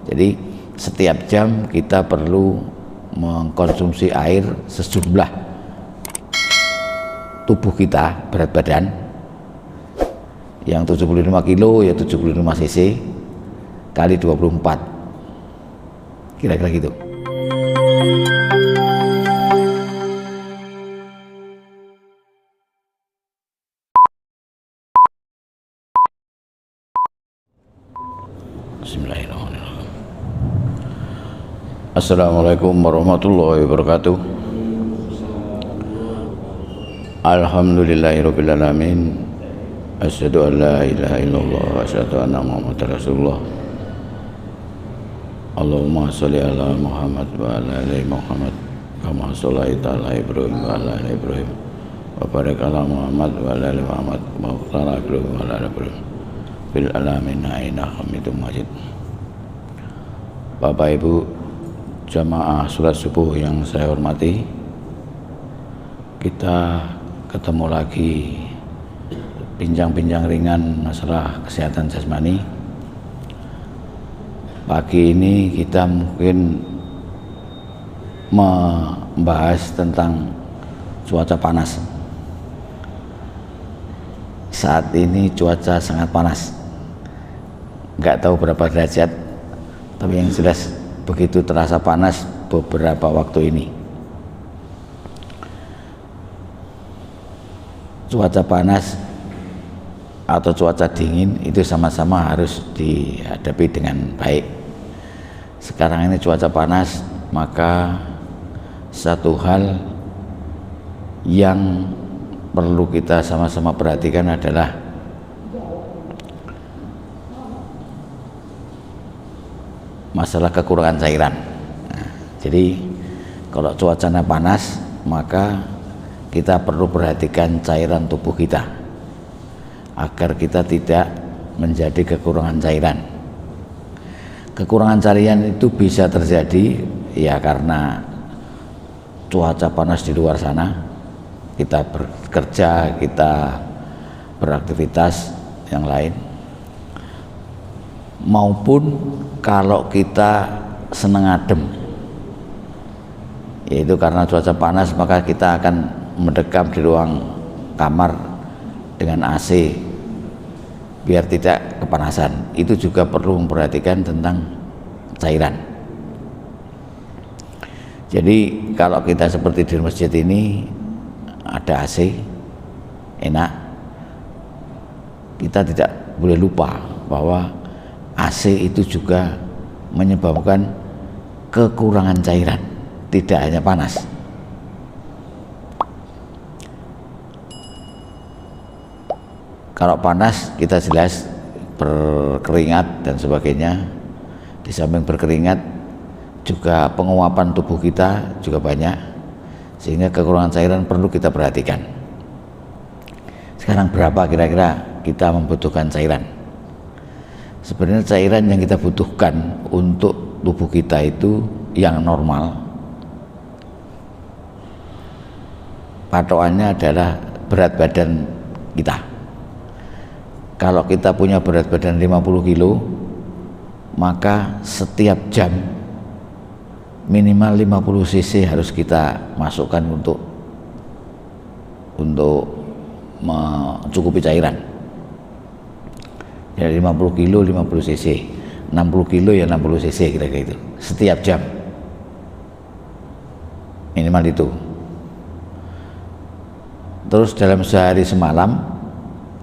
Jadi setiap jam kita perlu mengkonsumsi air sejumlah tubuh kita, berat badan yang 75 kilo ya 75 cc kali 24, kira-kira gitu. Bismillahirrahmanirrahim. Assalamualaikum warahmatullahi wabarakatuh. Alhamdulillahirabbil alamin. Asyhadu an la ilaha illallah wa asyhadu anna Muhammadar Rasulullah. Allahumma sholli ala Muhammad wa ala ali Muhammad kama shallaita ala Ibrahim wa ala ali Ibrahim wa barik ala Muhammad wa ala ali Muhammad wa ala Ibrahim wa ala ali Ibrahim fil alamin innaka Hamidum Majid. Bapak Ibu jamaah salat subuh yang saya hormati, kita ketemu lagi bincang-bincang ringan masalah kesehatan jasmani. Pagi ini kita mungkin membahas tentang cuaca panas. Saat ini cuaca sangat panas, nggak tahu berapa derajat, tapi yang jelas begitu terasa panas beberapa waktu ini. Cuaca panas atau cuaca dingin itu sama-sama harus dihadapi dengan baik. Sekarang ini cuaca panas, maka satu hal yang perlu kita sama-sama perhatikan adalah masalah kekurangan cairan. Nah, jadi kalau cuacanya panas, maka kita perlu perhatikan cairan tubuh kita agar kita tidak menjadi kekurangan cairan. Kekurangan cairan itu bisa terjadi ya karena cuaca panas di luar sana, kita bekerja, kita beraktivitas yang lain, maupun kalau kita senang adem, yaitu karena cuaca panas maka kita akan mendekam di ruang kamar dengan AC biar tidak kepanasan. Itu juga perlu memperhatikan tentang cairan. Jadi kalau kita seperti di masjid ini ada AC enak, kita tidak boleh lupa bahwa AC itu juga menyebabkan kekurangan cairan, tidak hanya panas. Kalau panas kita jelas berkeringat dan sebagainya. Di samping berkeringat juga penguapan tubuh kita juga banyak, sehingga kekurangan cairan perlu kita perhatikan. Sekarang berapa kira-kira kita membutuhkan cairan? Sebenarnya cairan yang kita butuhkan untuk tubuh kita itu yang normal, patokannya adalah berat badan kita. Kalau kita punya berat badan 50 kilo, maka setiap jam minimal 50 cc harus kita masukkan untuk mencukupi cairan. Ya 50 kilo 50 cc, 60 kilo ya 60 cc kira-kira itu setiap jam, minimal itu. Terus dalam sehari semalam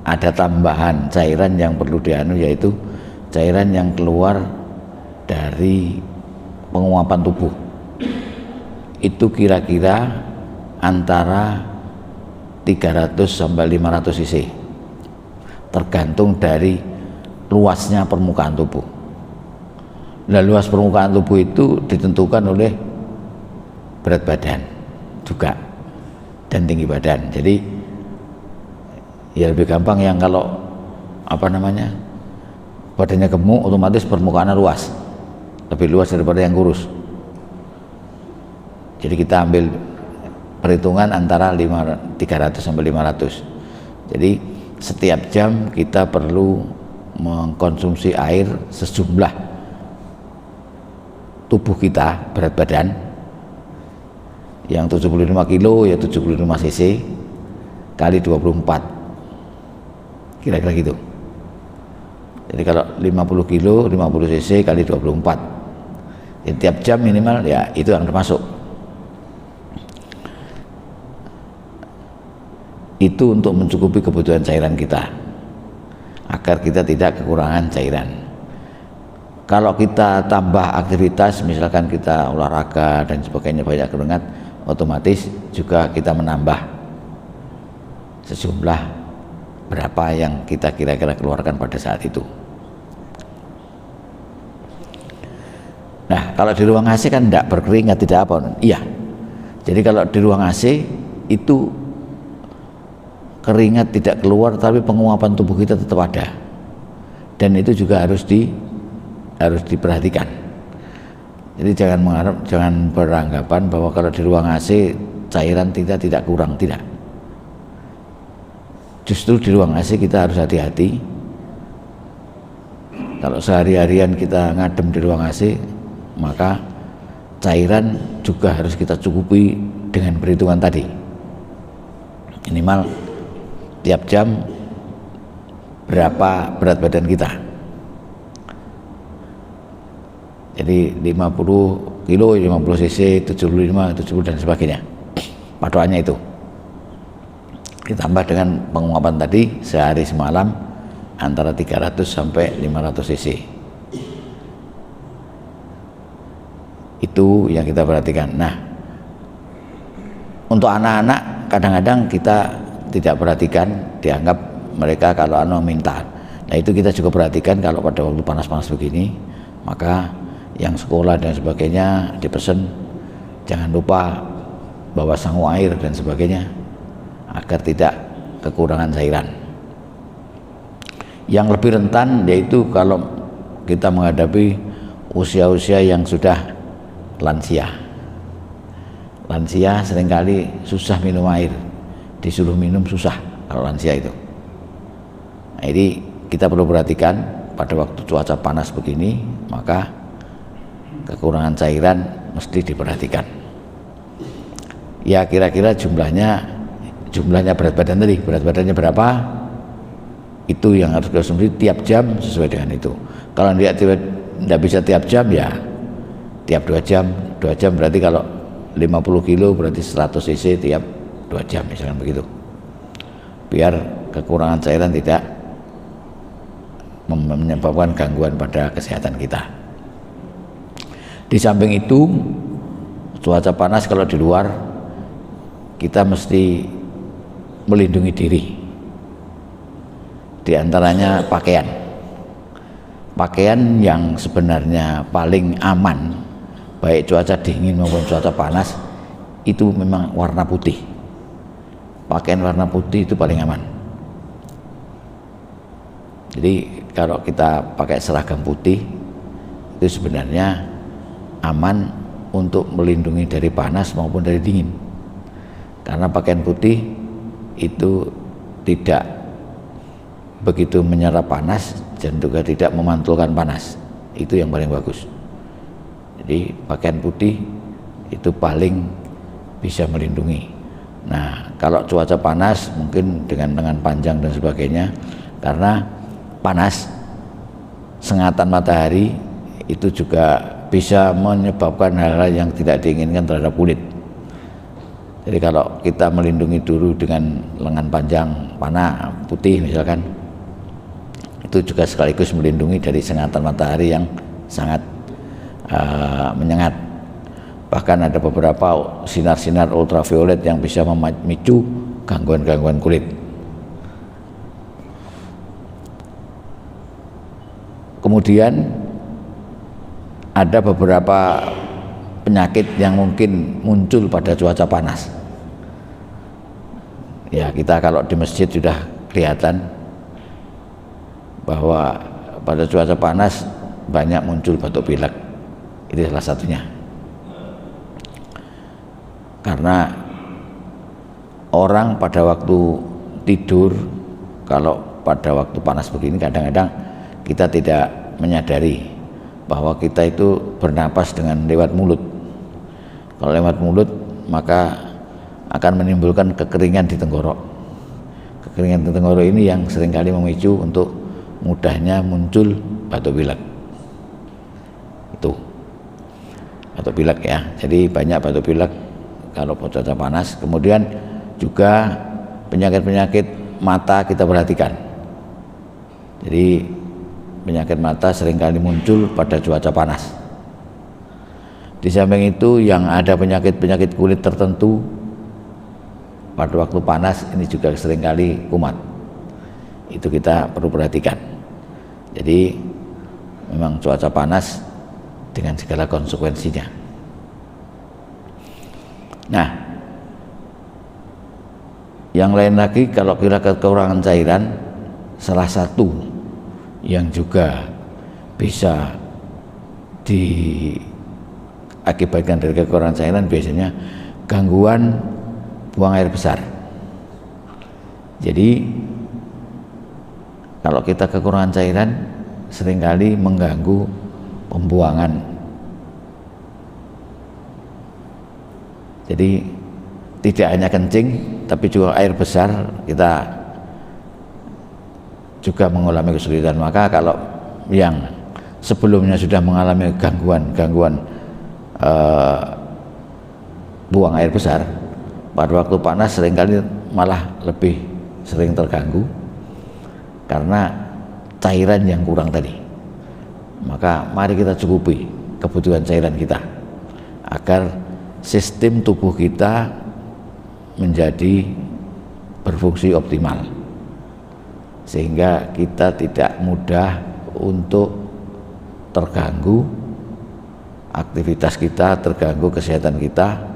ada tambahan cairan yang perlu yaitu cairan yang keluar dari penguapan tubuh. Itu kira-kira antara 300 sampai 500 cc, tergantung dari luasnya permukaan tubuh. Nah, luas permukaan tubuh itu ditentukan oleh berat badan juga dan tinggi badan. Jadi ya lebih gampang yang kalau badannya gemuk, otomatis permukaannya luas, lebih luas daripada yang kurus. Jadi kita ambil perhitungan antara 300 sampai 500. Jadi setiap jam kita perlu mengkonsumsi air sejumlah tubuh kita, berat badan yang 75 kilo ya 75 cc kali 24, kira-kira gitu. Jadi kalau 50 kilo 50 cc kali 24, ya, tiap jam minimal ya itu yang termasuk. Itu untuk mencukupi kebutuhan cairan kita agar kita tidak kekurangan cairan. Kalau kita tambah aktivitas, misalkan kita olahraga dan sebagainya, banyak keringat, otomatis juga kita menambah sejumlah berapa yang kita kira-kira keluarkan pada saat itu. Nah, kalau di ruang AC kan tidak berkeringat, tidak apa. Iya. Jadi kalau di ruang AC itu keringat tidak keluar, tapi penguapan tubuh kita tetap ada, dan itu juga harus diperhatikan. Jadi jangan beranggapan bahwa kalau di ruang AC cairan tidak kurang, tidak. Justru di ruang AC kita harus hati-hati. Kalau sehari-harian kita ngadem di ruang AC, maka cairan juga harus kita cukupi dengan perhitungan tadi, minimal tiap jam berapa berat badan kita. Jadi 50 kilo, 50 cc, 75, 70 dan sebagainya, patokannya itu. Ditambah dengan penguapan tadi sehari semalam antara 300 sampai 500 cc. Itu yang kita perhatikan. Nah, untuk anak-anak kadang-kadang kita tidak perhatikan, dianggap mereka kalau minta. Nah, itu kita juga perhatikan. Kalau pada waktu panas-panas begini, maka yang sekolah dan sebagainya dipesan jangan lupa bawa sangu air dan sebagainya agar tidak kekurangan cairan. Yang lebih rentan yaitu kalau kita menghadapi usia-usia yang sudah lansia. Lansia seringkali susah minum air, disuruh minum susah kalau lansia itu. Nah, jadi kita perlu perhatikan pada waktu cuaca panas begini, maka kekurangan cairan mesti diperhatikan. Ya kira-kira jumlahnya berat badan tadi, berat badannya berapa, itu yang harus dikonsumsi tiap jam sesuai dengan itu. Kalau tidak bisa tiap jam, ya tiap 2 jam. 2 jam berarti kalau 50 kilo berarti 100 cc tiap 2 jam, misalkan begitu, biar kekurangan cairan tidak menyebabkan gangguan pada kesehatan kita. Di samping itu, cuaca panas kalau di luar, kita mesti melindungi diri. Di antaranya pakaian. Pakaian yang sebenarnya paling aman, baik cuaca dingin maupun cuaca panas, itu memang warna putih. Pakaian warna putih itu paling aman. Jadi kalau kita pakai seragam putih, itu sebenarnya aman untuk melindungi dari panas maupun dari dingin. Karena pakaian putih itu tidak begitu menyerap panas dan juga tidak memantulkan panas. Itu yang paling bagus. Jadi pakaian putih itu paling bisa melindungi. Nah, kalau cuaca panas mungkin dengan lengan panjang dan sebagainya, karena panas, sengatan matahari itu juga bisa menyebabkan hal-hal yang tidak diinginkan terhadap kulit. Jadi kalau kita melindungi dulu dengan lengan panjang panah putih misalkan, itu juga sekaligus melindungi dari sengatan matahari yang sangat menyengat. Bahkan ada beberapa sinar-sinar ultraviolet yang bisa memicu gangguan-gangguan kulit. Kemudian ada beberapa penyakit yang mungkin muncul pada cuaca panas. Ya, kita kalau di masjid sudah kelihatan bahwa pada cuaca panas banyak muncul batuk pilek. Itu salah satunya. Karena orang pada waktu tidur, kalau pada waktu panas begini kadang-kadang kita tidak menyadari bahwa kita itu bernapas dengan lewat mulut. Kalau lewat mulut maka akan menimbulkan kekeringan di tenggorok. Kekeringan di tenggorok ini yang seringkali memicu untuk mudahnya muncul batuk pilek. Itu batuk pilek ya. Jadi banyak batuk pilek kalau cuaca panas. Kemudian juga penyakit-penyakit mata kita perhatikan. Jadi penyakit mata seringkali muncul pada cuaca panas. Di samping itu yang ada penyakit-penyakit kulit tertentu pada waktu panas ini juga seringkali kumat. Itu kita perlu perhatikan. Jadi memang cuaca panas dengan segala konsekuensinya. Nah, yang lain lagi kalau kita kekurangan cairan, salah satu yang juga bisa diakibatkan dari kekurangan cairan biasanya gangguan buang air besar. Jadi kalau kita kekurangan cairan seringkali mengganggu pembuangan. Jadi tidak hanya kencing tapi juga air besar kita juga mengalami kesulitan. Maka kalau yang sebelumnya sudah mengalami gangguan buang air besar, pada waktu panas seringkali malah lebih sering terganggu karena cairan yang kurang tadi. Maka mari kita cukupi kebutuhan cairan kita agar sistem tubuh kita menjadi berfungsi optimal, sehingga kita tidak mudah untuk terganggu aktivitas kita, terganggu kesehatan kita.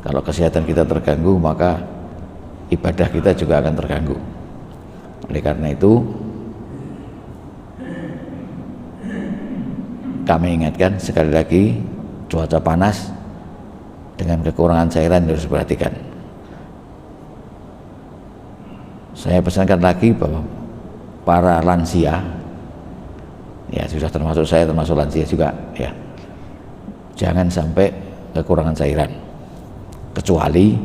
Kalau kesehatan kita terganggu maka ibadah kita juga akan terganggu. Oleh karena itu kami ingatkan sekali lagi, cuaca panas dengan kekurangan cairan harus diperhatikan. Saya pesankan lagi bahwa para lansia, ya sudah termasuk saya, termasuk lansia juga ya, jangan sampai kekurangan cairan. Kecuali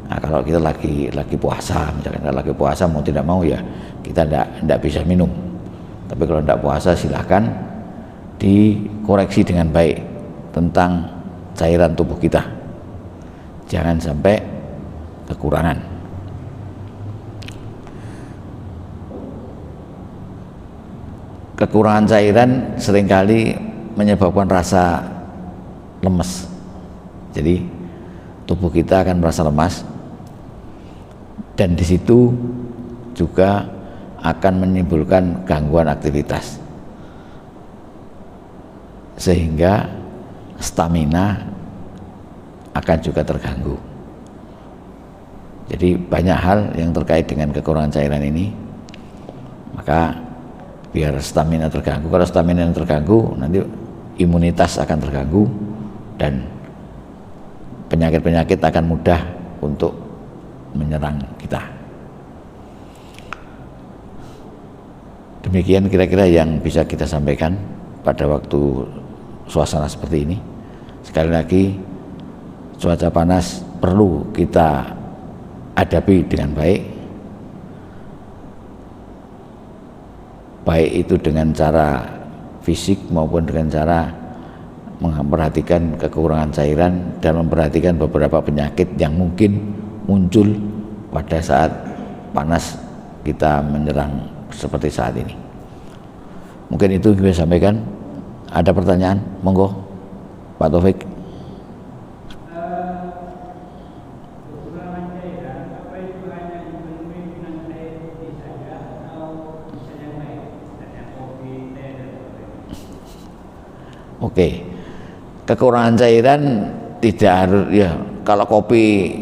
kalau kita lagi puasa, misalkan kalau lagi puasa mau tidak mau ya kita tidak bisa minum. Tapi kalau tidak puasa silahkan dikoreksi dengan baik tentang cairan tubuh kita, jangan sampai kekurangan. Kekurangan cairan seringkali menyebabkan rasa lemes. Jadi tubuh kita akan merasa lemas, dan di situ juga akan menimbulkan gangguan aktivitas, sehingga stamina akan juga terganggu. Jadi banyak hal yang terkait dengan kekurangan cairan ini, maka biar stamina terganggu. Kalau stamina yang terganggu, nanti imunitas akan terganggu dan penyakit-penyakit akan mudah untuk menyerang kita. Demikian kira-kira yang bisa kita sampaikan pada waktu suasana seperti ini. Sekali lagi, cuaca panas perlu kita hadapi dengan baik, baik itu dengan cara fisik maupun dengan cara memperhatikan kekurangan cairan dan memperhatikan beberapa penyakit yang mungkin muncul pada saat panas kita menyerang seperti saat ini. Mungkin itu bisa sampaikan. Ada pertanyaan? Monggo Pak Taufik. Oke, kekurangan cairan tidak harus ya. Kalau kopi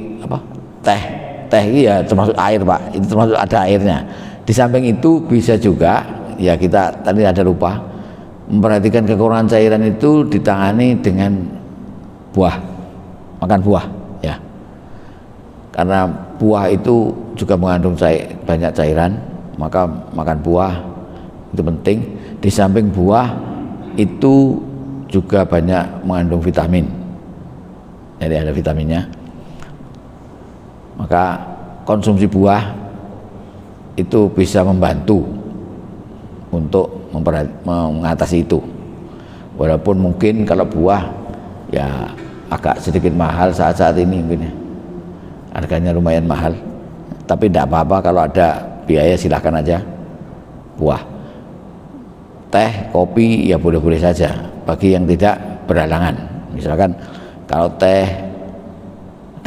teh ya termasuk air Pak, itu termasuk ada airnya. Di samping itu bisa juga ya, kita tadi ada lupa memperhatikan kekurangan cairan itu ditangani dengan buah, makan buah ya, karena buah itu juga mengandung banyak cairan, maka makan buah itu penting. Di samping buah itu juga banyak mengandung vitamin, jadi ada vitaminnya. Maka konsumsi buah itu bisa membantu untuk mengatasi itu. Walaupun mungkin kalau buah ya agak sedikit mahal saat ini mungkin ya. Harganya lumayan mahal, tapi tidak apa-apa kalau ada biaya, silahkan aja. Buah, teh, kopi ya boleh-boleh saja bagi yang tidak berhalangan. Misalkan kalau teh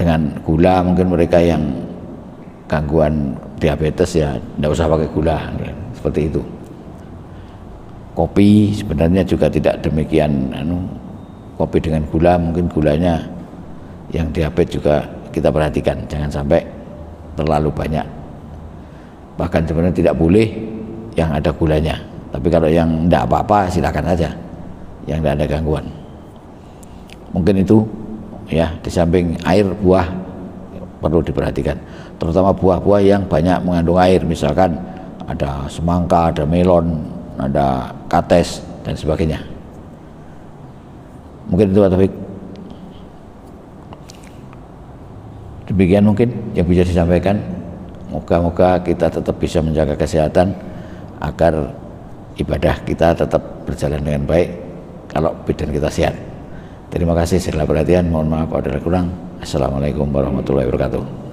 dengan gula, mungkin mereka yang gangguan diabetes ya tidak usah pakai gula, seperti itu. Kopi sebenarnya juga tidak demikian, kopi dengan gula, mungkin gulanya yang diabetes juga kita perhatikan, jangan sampai terlalu banyak. Bahkan sebenarnya tidak boleh yang ada gulanya, tapi kalau yang tidak apa-apa silakan saja, yang tidak ada gangguan. Mungkin itu ya, di samping air, buah perlu diperhatikan, terutama buah-buah yang banyak mengandung air, misalkan ada semangka, ada melon, ada kates dan sebagainya. Mungkin itu Pak Taufik. Demikian mungkin yang bisa disampaikan. Moga-moga kita tetap bisa menjaga kesehatan agar ibadah kita tetap berjalan dengan baik kalau badan kita sehat. Terima kasih segala perhatian, mohon maaf apabila kurang. Assalamualaikum warahmatullahi wabarakatuh.